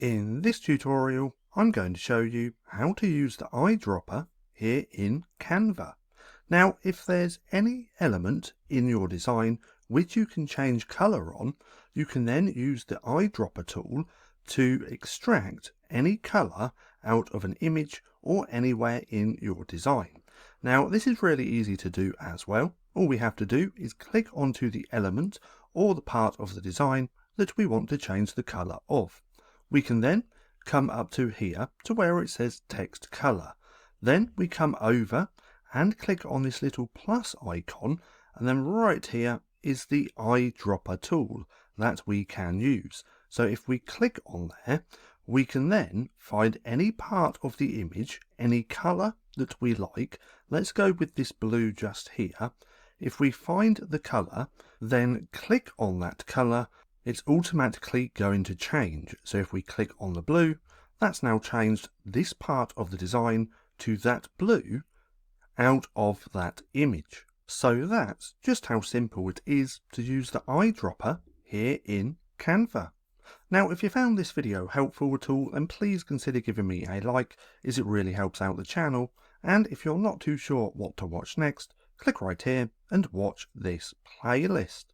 In this tutorial, I'm going to show you how to use the eyedropper here in Canva. Now, if there's any element in your design which you can change colour on, you can then use the eyedropper tool to extract any colour out of an image or anywhere in your design. Now, this is really easy to do as well. All we have to do is click onto the element or the part of the design that we want to change the colour of. We can then come up to here to where it says text color. Then we come over and click on this little plus icon, and then right here is the eyedropper tool that we can use. So if we click on there, we can then find any part of the image, any color that we like. Let's go with this blue just here. If we find the color, then click on that color, it's automatically going to change. So if we click on the blue, that's now changed this part of the design to that blue out of that image. So that's just how simple it is to use the eyedropper here in Canva. Now, if you found this video helpful at all, then please consider giving me a like, as it really helps out the channel. And if you're not too sure what to watch next, click right here and watch this playlist.